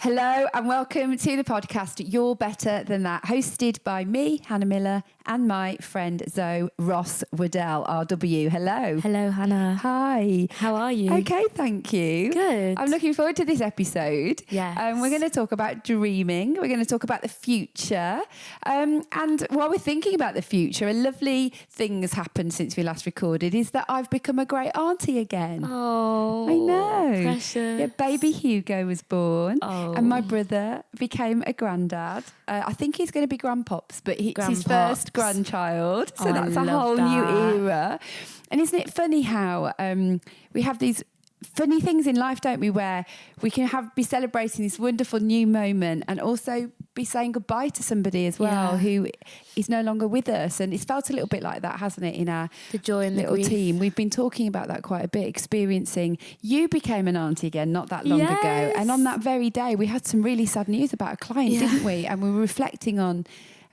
Hello and welcome to the podcast You're Better Than That, hosted by me, Hannah Miller, and my friend Zoe Ross Waddell, RW. Hello. Hello, Hannah. Hi. How are you? Okay, thank you. Good. I'm looking forward to this episode. Yes. We're going to talk about dreaming. We're going to talk about the future. And while we're thinking about the future, a lovely thing has happened since we last recorded is that I've become a great auntie again. Oh, I know. precious. Yeah, baby Hugo was born. Oh. And my brother became a granddad. I think he's going to be grandpops, but it's his Grandpops. first grandchild. So Oh, that's I a love whole that. new era. And isn't it funny how we have these funny things in life, don't we, where we can be celebrating this wonderful new moment and also be saying goodbye to somebody as well who is no longer with us. And it's felt a little bit like that, hasn't it, in our The joy and the little grief. team. We've been talking about that quite a bit, experiencing. You became an auntie again not that long ago. Yes. And on that very day, we had some really sad news about a client, didn't we? And we were reflecting on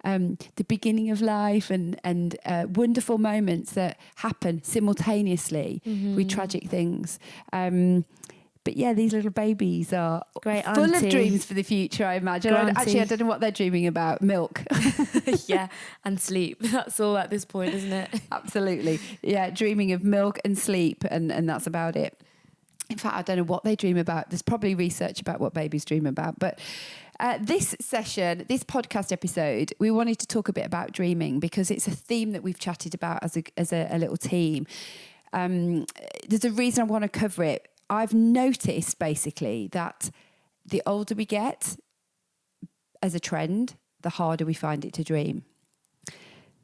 the beginning of life and wonderful moments that happen simultaneously with tragic things. But yeah, these little babies are Great full auntie. of dreams for the future, I imagine. Granty. Actually, I don't know what they're dreaming about. Milk. Yeah, and sleep. That's all at this point, isn't it? Absolutely. Yeah, dreaming of milk and sleep, and that's about it. In fact, I don't know what they dream about. There's probably research about what babies dream about. But this session, this podcast episode, we wanted to talk a bit about dreaming because it's a theme that we've chatted about as a little team. There's a reason I want to cover it. I've noticed basically that the older we get as a trend, the harder we find it to dream.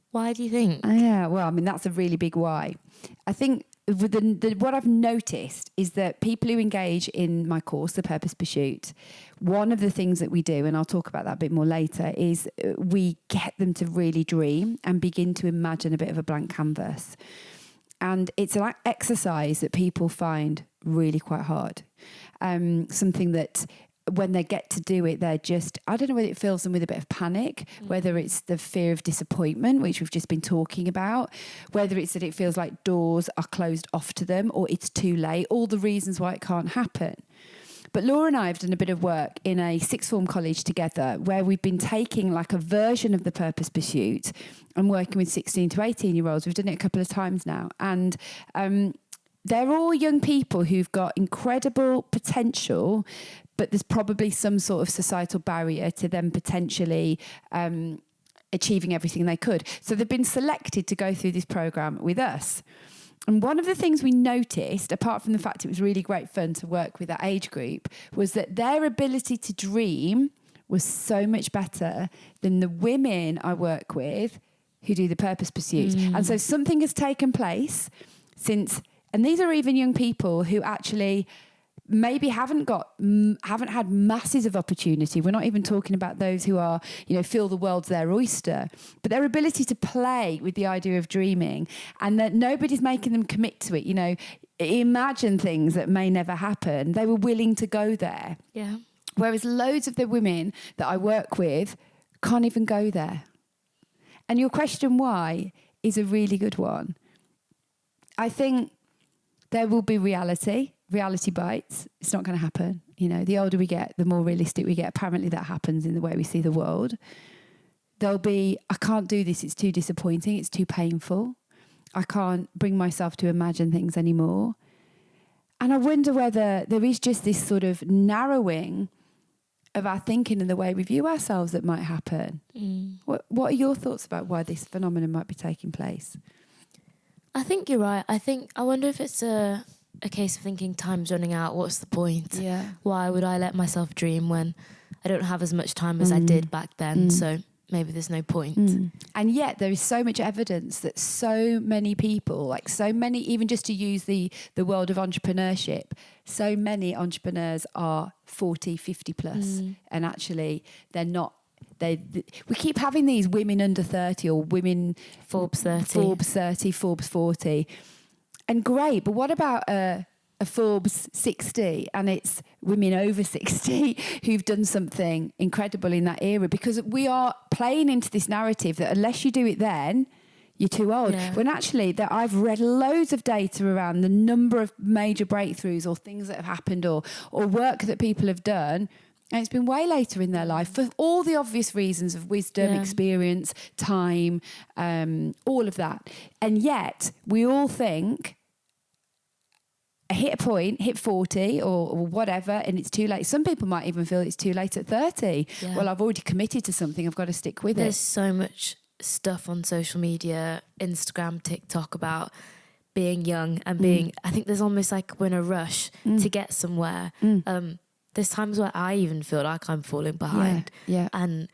Why do you think? Yeah, well, I mean, that's a really big why. I think what I've noticed is that people who engage in my course, The Purpose Pursuit, one of the things that we do, and I'll talk about that a bit more later, is we get them to really dream and begin to imagine a bit of a blank canvas. And it's an exercise that people find really quite hard. Something that when they get to do it, they're just, I don't know whether it fills them with a bit of panic, whether it's the fear of disappointment, which we've just been talking about, whether it's that it feels like doors are closed off to them or it's too late, all the reasons why it can't happen. But Laura and I have done a bit of work in a sixth form college together where we've been taking like a version of the Purpose Pursuit and working with 16 to 18-year-olds. We've done it a couple of times now. And they're all young people who've got incredible potential, but there's probably some sort of societal barrier to them potentially achieving everything they could. So they've been selected to go through this program with us. And one of the things we noticed, apart from the fact it was really great fun to work with that age group, was that their ability to dream was so much better than the women I work with who do the Purpose Pursuit. And so something has taken place since, and these are even young people who actually maybe haven't had masses of opportunity. We're not even talking about those who are, feel the world's their oyster, but their ability to play with the idea of dreaming and that nobody's making them commit to it, imagine things that may never happen. They were willing to go there. Yeah. Whereas loads of the women that I work with can't even go there. And your question why is a really good one. I think there will be reality bites. It's not going to happen. The older we get, the more realistic we get. Apparently that happens in the way we see the world. There'll be, I can't do this. It's too disappointing. It's too painful. I can't bring myself to imagine things anymore. And I wonder whether there is just this sort of narrowing of our thinking and the way we view ourselves that might happen. What are your thoughts about why this phenomenon might be taking place? I think you're right. I wonder if it's a case of thinking time's running out. What's the point? Yeah. Why would I let myself dream when I don't have as much time as I did back then? So maybe there's no point. And yet there is so much evidence that so many people, even just to use the world of entrepreneurship, so many entrepreneurs are 40, 50 plus. And actually they're not. We keep having these women under 30 or women Forbes 30, Forbes 40. And great, but what about a Forbes 60 and it's women over 60 who've done something incredible in that era? Because we are playing into this narrative that unless you do it then, you're too old. Yeah. When actually that I've read loads of data around the number of major breakthroughs or things that have happened or work that people have done And it's been way later in their life for all the obvious reasons of wisdom, experience, time, all of that. And yet we all think, hit a point, hit 40 or whatever, and it's too late. Some people might even feel it's too late at 30. Yeah. Well, I've already committed to something. I've got to stick with There's it. so much stuff on social media, Instagram, TikTok, about being young and being, I think there's almost like we're in a rush to get somewhere. There's times where I even feel like I'm falling behind. Yeah. And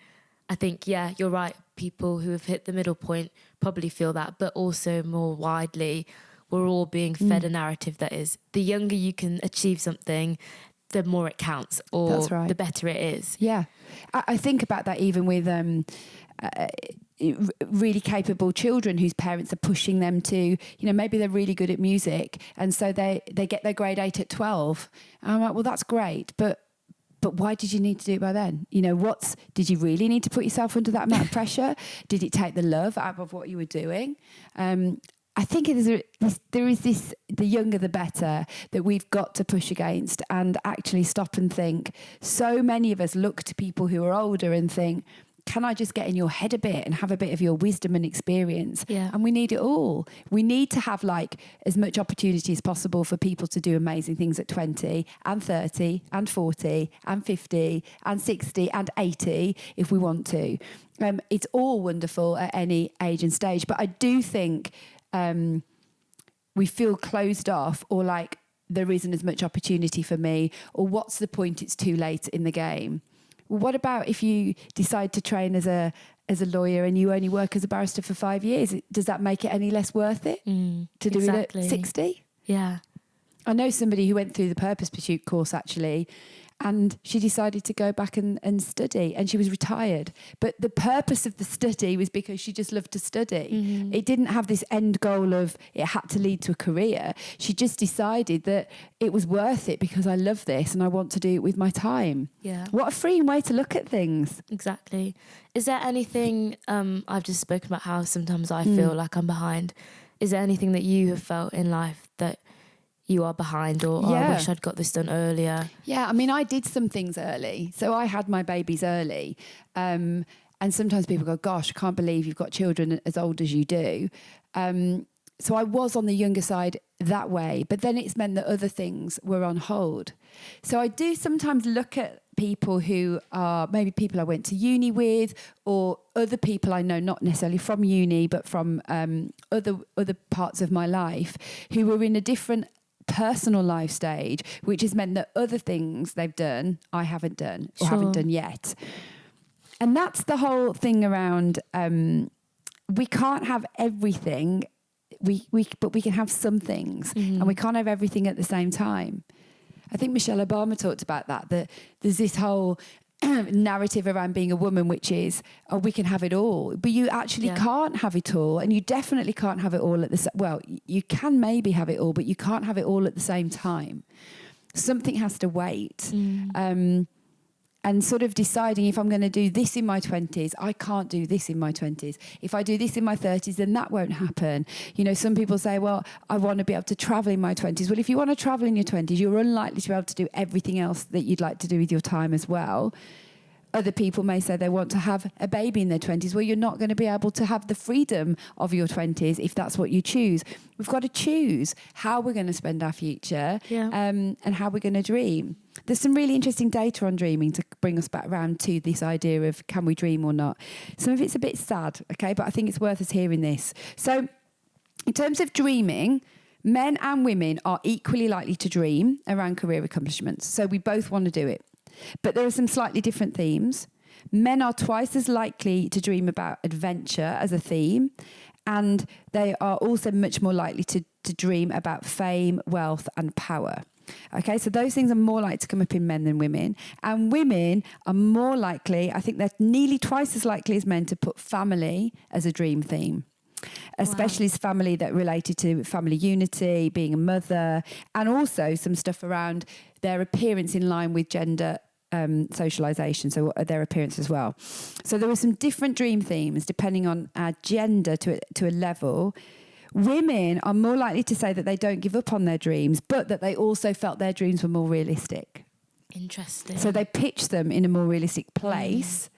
I think, you're right. People who have hit the middle point probably feel that, but also more widely, we're all being fed a narrative that is the younger you can achieve something, the more it counts, or That's right. the better it is. Yeah. I think about that even with really capable children whose parents are pushing them to, maybe they're really good at music, and so they get their grade 8 at 12. And I'm like, well, that's great, but why did you need to do it by then? Did you really need to put yourself under that amount of pressure? Did it take the love out of what you were doing? I think there is this, the younger the better, that we've got to push against and actually stop and think. So many of us look to people who are older and think, can I just get in your head a bit and have a bit of your wisdom and experience? Yeah. And we need it all. We need to have as much opportunity as possible for people to do amazing things at 20 and 30 and 40 and 50 and 60 and 80 if we want to. It's all wonderful at any age and stage. But I do think we feel closed off, or like there isn't as much opportunity for me, or what's the point, it's too late in the game. Well, what about if you decide to train as a lawyer and you only work as a barrister for 5 years? Does that make it any less worth it to do it at 60? Yeah. I know somebody who went through the Purpose Pursuit course actually, and she decided to go back and study, and she was retired. But the purpose of the study was because she just loved to study. It didn't have this end goal of it had to lead to a career. She just decided that it was worth it because I love this and I want to do it with my time. Yeah. What a freeing way to look at things. Exactly. Is there anything, I've just spoken about how sometimes I feel like I'm behind. Is there anything that you have felt in life that you are behind, or I wish I'd got this done earlier? Yeah, I mean, I did some things early. So I had my babies early. And sometimes people go, gosh, I can't believe you've got children as old as you do. So I was on the younger side that way, but then it's meant that other things were on hold. So I do sometimes look at people who are maybe people I went to uni with, or other people I know, not necessarily from uni, but from other parts of my life, who were in a different personal life stage, which has meant that other things they've done I haven't done or haven't done yet. And that's the whole thing around we can't have everything, but we can have some things, and we can't have everything at the same time. I think Michelle Obama talked about that there's this whole narrative around being a woman, which is, oh, we can have it all, but you actually can't have it all, and you definitely can't have it all at the well, you can maybe have it all, but you can't have it all at the same time. Something has to wait. And sort of deciding, if I'm going to do this in my 20s, I can't do this in my 20s. If I do this in my 30s, then that won't happen. Some people say, well, I want to be able to travel in my 20s. Well, if you want to travel in your 20s, you're unlikely to be able to do everything else that you'd like to do with your time as well. Other people may say they want to have a baby in their 20s. Well, you're not going to be able to have the freedom of your 20s if that's what you choose. We've got to choose how we're going to spend our future and how we're going to dream. There's some really interesting data on dreaming to bring us back around to this idea of can we dream or not. Some of it's a bit sad, okay, but I think it's worth us hearing this. So in terms of dreaming, men and women are equally likely to dream around career accomplishments. So we both want to do it. But there are some slightly different themes. Men are twice as likely to dream about adventure as a theme, and they are also much more likely to dream about fame, wealth, and power. Okay, so those things are more likely to come up in men than women. And women are more likely, I think they're nearly twice as likely as men, to put family as a dream theme. Especially as family that related to family unity, being a mother, and also some stuff around their appearance in line with gender socialization, so their appearance as well. So there were some different dream themes depending on our gender to a level. Women are more likely to say that they don't give up on their dreams, but that they also felt their dreams were more realistic. Interesting. So they pitched them in a more realistic place.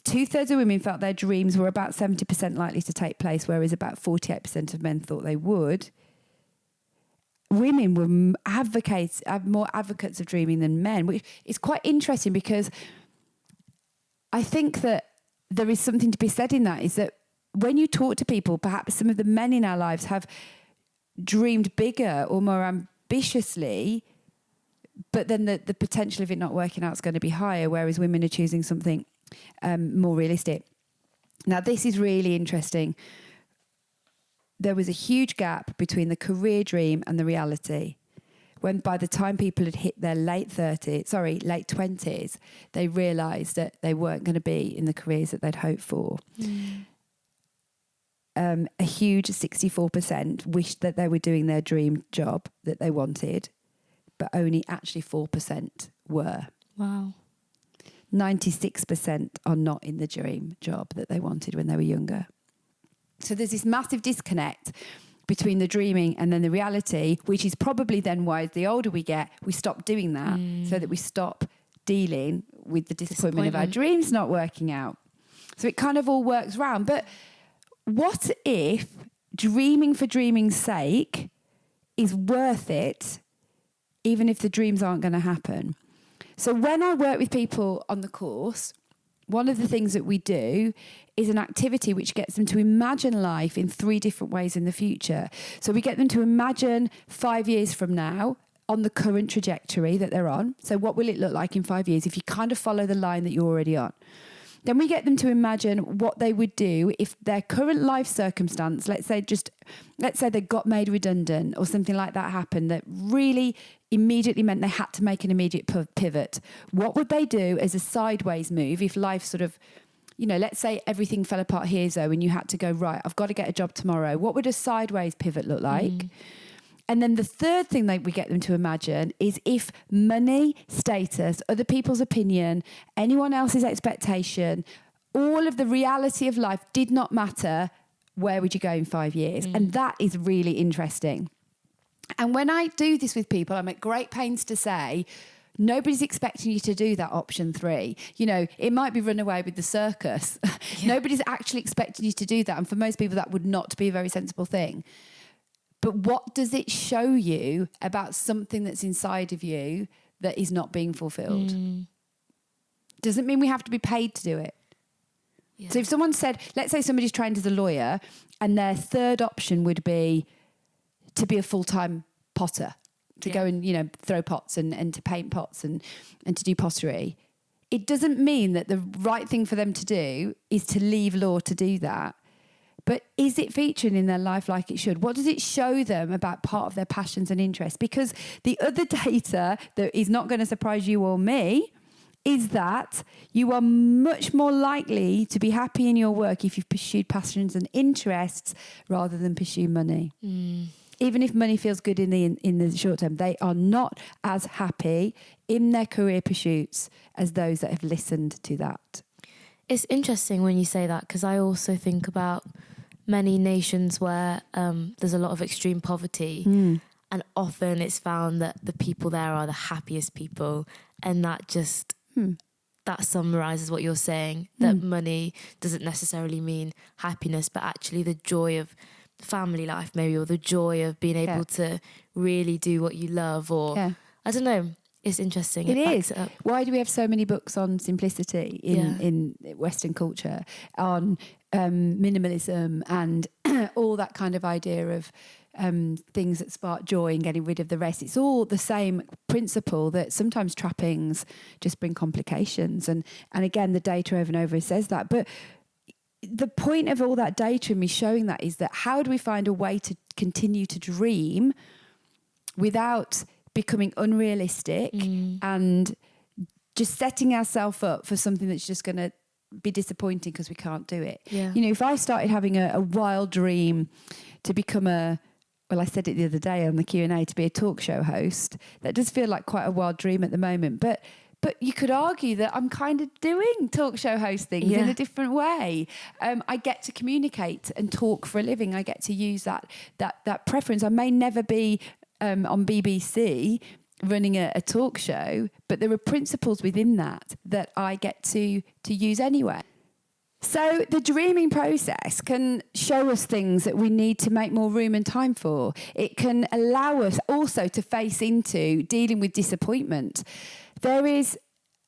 2/3 of women felt their dreams were about 70% likely to take place, whereas about 48% of men thought they would. Women were more advocates of dreaming than men, which is quite interesting, because I think that there is something to be said in that, is that when you talk to people, perhaps some of the men in our lives have dreamed bigger or more ambitiously, but then the potential of it not working out is going to be higher, whereas women are choosing something more realistic. Now, this is really interesting. There was a huge gap between the career dream and the reality. When by the time people had hit their late 20s, they realised that they weren't going to be in the careers that they'd hoped for. A huge 64% wished that they were doing their dream job that they wanted, but only actually 4% were. Wow. 96% are not in the dream job that they wanted when they were younger. So there's this massive disconnect between the dreaming and then the reality, which is probably then why the older we get, we stop doing that, so that we stop dealing with the disappointment of our dreams not working out. So it kind of all works round. But what if dreaming for dreaming's sake is worth it, even if the dreams aren't going to happen? So when I work with people on the course, one of the things that we do is an activity which gets them to imagine life in 3 different ways in the future. So we get them to imagine 5 years from now on the current trajectory that they're on. So what will it look like in 5 years if you kind of follow the line that you're already on? Then we get them to imagine what they would do if their current life circumstance, let's say they got made redundant or something like that happened that really immediately meant they had to make an immediate pivot. What would they do as a sideways move if life sort of, let's say everything fell apart here, Zoe, and you had to go, right, I've got to get a job tomorrow. What would a sideways pivot look like? And then the third thing that we get them to imagine is if money, status, other people's opinion, anyone else's expectation, all of the reality of life did not matter, where would you go in 5 years? And that is really interesting. And when I do this with people, I'm at great pains to say, nobody's expecting you to do that option 3. It might be run away with the circus. Yeah. Nobody's actually expecting you to do that. And for most people, that would not be a very sensible thing. But what does it show you about something that's inside of you that is not being fulfilled? Doesn't mean we have to be paid to do it. Yeah. So if someone said, let's say somebody's trained as a lawyer and their third option would be to be a full-time potter, to go and, throw pots and to paint pots and to do pottery. It doesn't mean that the right thing for them to do is to leave law to do that. But is it featuring in their life like it should? What does it show them about part of their passions and interests? Because the other data that is not going to surprise you or me is that you are much more likely to be happy in your work if you've pursued passions and interests rather than pursue money. Even if money feels good in the short term, they are not as happy in their career pursuits as those that have listened to that. It's interesting when you say that, because I also think about many nations where there's a lot of extreme poverty, and often it's found that the people there are the happiest people, and that just that summarizes what you're saying, that money doesn't necessarily mean happiness, but actually the joy of family life maybe, or the joy of being able to really do what you love, or I don't know. It's interesting. It is. Why do we have so many books on simplicity in Western culture, on minimalism and all that kind of idea of things that spark joy and getting rid of the rest? It's all the same principle, that sometimes trappings just bring complications. And again, the data over and over says that. But the point of all that data and me showing that is that how do we find a way to continue to dream without becoming unrealistic and just setting ourselves up for something that's just going to be disappointing because we can't do it. Yeah. If I started having a wild dream to become I said it the other day on the Q&A, to be a talk show host, that does feel like quite a wild dream at the moment. But you could argue that I'm kind of doing talk show host things in a different way. I get to communicate and talk for a living. I get to use that preference. I may never be on BBC running a talk show, but there are principles within that I get to use anyway. So the dreaming process can show us things that we need to make more room and time for. It can allow us also to face into dealing with disappointment. There is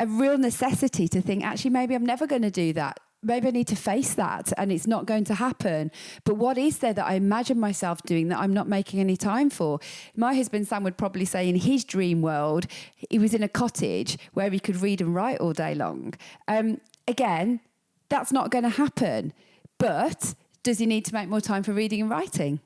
a real necessity to think, actually, maybe I'm never going to do that. Maybe I need to face that and it's not going to happen. But what is there that I imagine myself doing that I'm not making any time for? My husband Sam would probably say in his dream world, he was in a cottage where he could read and write all day long. Again, that's not going to happen. But does he need to make more time for reading and writing?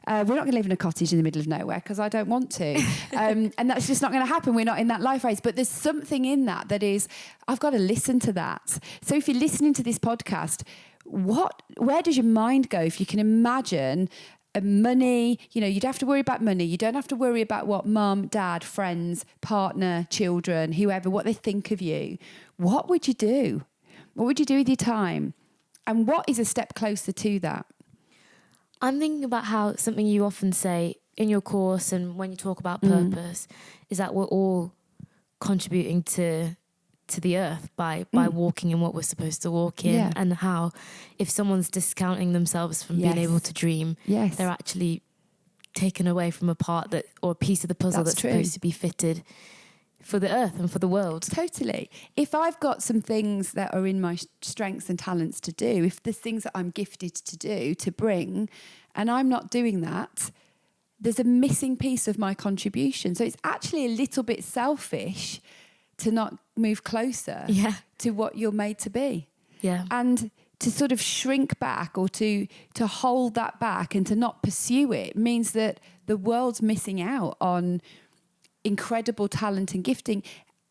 We're not going to live in a cottage in the middle of nowhere because I don't want to. And that's just not going to happen. We're not in that life phase. But there's something in that is, I've got to listen to that. So if you're listening to this podcast, where does your mind go if you can imagine money? You know, you'd have to worry about money. You don't have to worry about what mum, dad, friends, partner, children, whoever, what they think of you. What would you do? What would you do with your time? And what is a step closer to that? I'm thinking about how something you often say in your course and when you talk about purpose is that we're all contributing to the earth by walking in what we're supposed to walk in, and how if someone's discounting themselves from being able to dream, they're actually taken away from a part or a piece of the puzzle that's supposed to be fitted for the earth and for the world. Totally. If I've got some things that are in my strengths and talents to do, if there's things that I'm gifted to do, to bring, and I'm not doing that, there's a missing piece of my contribution. So it's actually a little bit selfish to not move closer to what you're made to be. Yeah. And to sort of shrink back or to hold that back and to not pursue it means that the world's missing out on incredible talent and gifting.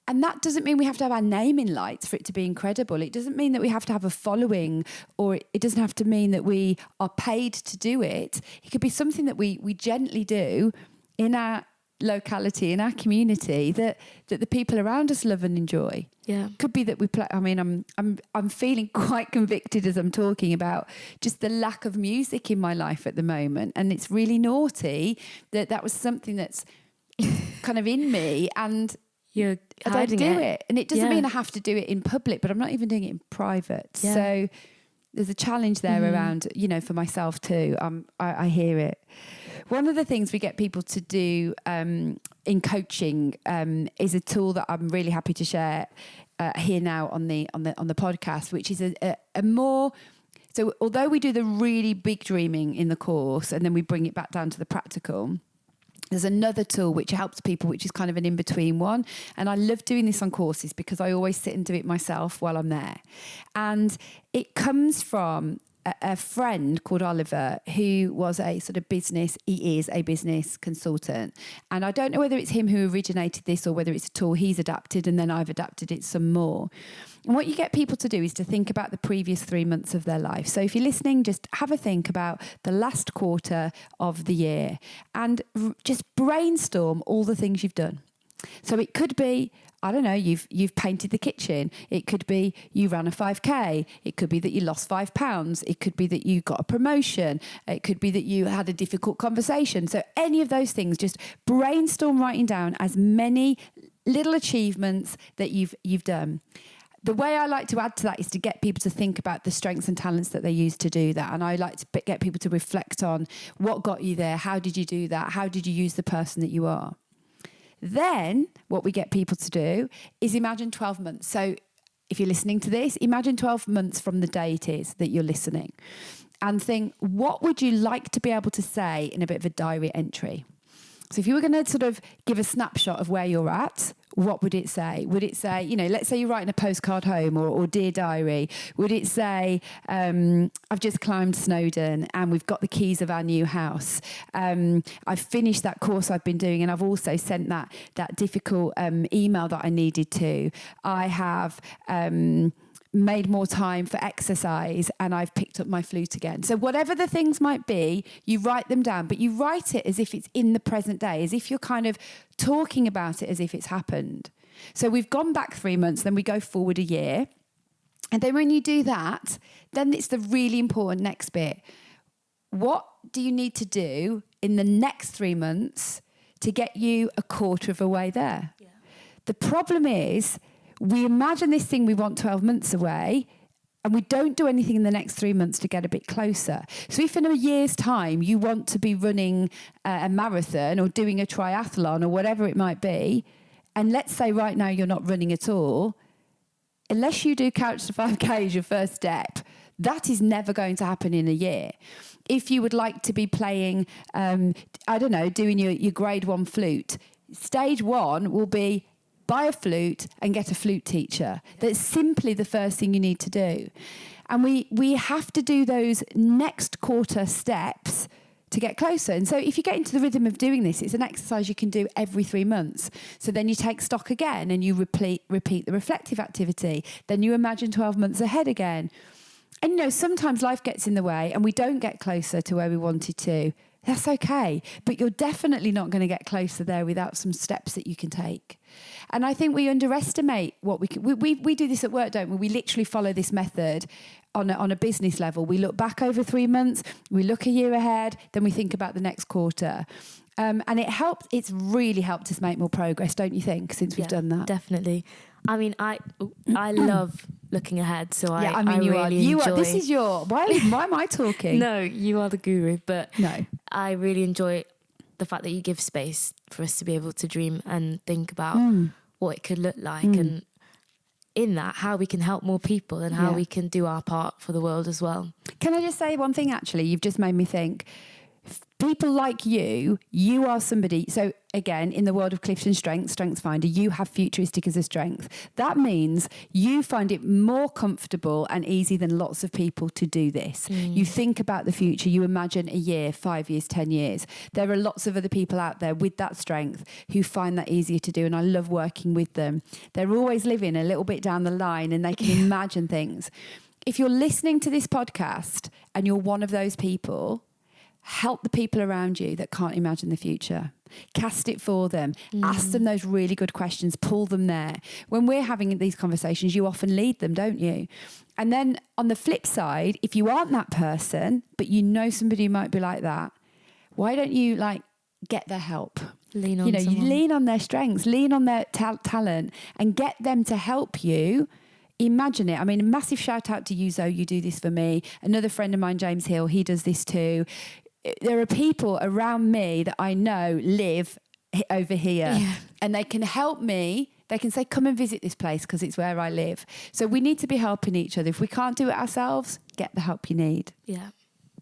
And that doesn't mean we have to have our name in lights for it to be incredible. It doesn't mean that we have to have a following, or it doesn't have to mean that we are paid to do it. It could be something that we gently do in our locality, in our community, that the people around us love and enjoy. Yeah. Could be that we play. I mean, I'm feeling quite convicted as I'm talking about just the lack of music in my life at the moment. And it's really naughty that was something that's kind of in me, and I don't do it. And it doesn't mean I have to do it in public, but I'm not even doing it in private. Yeah. So there's a challenge there around, for myself too. I hear it. One of the things we get people to do in coaching is a tool that I'm really happy to share here now on the podcast, which is a more. So although we do the really big dreaming in the course and then we bring it back down to the practical, there's another tool which helps people, which is kind of an in-between one. And I love doing this on courses because I always sit and do it myself while I'm there. And it comes from a friend called Oliver, who was he is a business consultant. And I don't know whether it's him who originated this or whether it's a tool he's adapted and then I've adapted it some more. And what you get people to do is to think about the previous 3 months of their life. So if you're listening, just have a think about the last quarter of the year and just brainstorm all the things you've done. So it could be, I don't know, you've painted the kitchen. It could be you ran a 5K. It could be that you lost £5. It could be that you got a promotion. It could be that you had a difficult conversation. So any of those things, just brainstorm writing down as many little achievements that you've done. The way I like to add to that is to get people to think about the strengths and talents that they use to do that. And I like to get people to reflect on what got you there. How did you do that? How did you use the person that you are? Then what we get people to do is imagine 12 months. So if you're listening to this, imagine 12 months from the day it is that you're listening and think, what would you like to be able to say in a bit of a diary entry? So if you were going to sort of give a snapshot of where you're at, what would it say? Would it say, let's say you're writing a postcard home or Dear Diary. Would it say, I've just climbed Snowdon and we've got the keys of our new house. I've finished that course I've been doing and I've also sent that difficult email that I needed to. I have made more time for exercise and I've picked up my flute again. So whatever the things might be, you write them down, but you write it as if it's in the present day, as if you're kind of talking about it as if it's happened. So we've gone back 3 months, then we go forward a year. And then when you do that, then it's the really important next bit. What do you need to do in the next 3 months to get you a quarter of a way there. Yeah. The problem is we imagine this thing we want 12 months away, and we don't do anything in the next 3 months to get a bit closer. So if in a year's time you want to be running a marathon or doing a triathlon or whatever it might be, and let's say right now you're not running at all, unless you do Couch to 5K as your first step, that is never going to happen in a year. If you would like to be playing, doing your grade 1 flute, stage 1 will be buy a flute and get a flute teacher. That's simply the first thing you need to do. And we have to do those next quarter steps to get closer. And so if you get into the rhythm of doing this, it's an exercise you can do every 3 months. So then you take stock again and you repeat the reflective activity. Then you imagine 12 months ahead again. And, sometimes life gets in the way and we don't get closer to where we wanted to. That's okay. But you're definitely not going to get closer there without some steps that you can take. And I think we underestimate what we can. We do this at work, don't we? We literally follow this method on a business level. We look back over 3 months, we look a year ahead, then we think about the next quarter. And it's really helped us make more progress, don't you think, since we've done that? Definitely. I mean, I love looking ahead, so I really you enjoy... are. This is why am I talking? No, you are the guru, but no. I really enjoy the fact that you give space for us to be able to dream and think about what it could look like, and in that, how we can help more people and how we can do our part for the world as well. Can I just say one thing, actually? You've just made me think. People like you are somebody. So again, in the world of Clifton Strengths Finder, you have futuristic as a strength. That means you find it more comfortable and easy than lots of people to do this. You think about the future, you imagine a year, 5 years, 10 years. There are lots of other people out there with that strength who find that easier to do, and I love working with them. They're always living a little bit down the line and they can imagine things. If you're listening to this podcast and you're one of those people, help the people around you that can't imagine the future. Cast it for them. Ask them those really good questions. Pull them there. When we're having these conversations, you often lead them, don't you? And then on the flip side, if you aren't that person, but you know somebody who might be like that, why don't you get their help? Lean on someone. You lean on their strengths, lean on their talent, and get them to help you. Imagine it. I mean, a massive shout out to you, Zoe. You do this for me. Another friend of mine, James Hill, he does this too. There are people around me that I know live over here and they can help me. They can say, come and visit this place because it's where I live. So we need to be helping each other. If we can't do it ourselves, get the help you need. Yeah.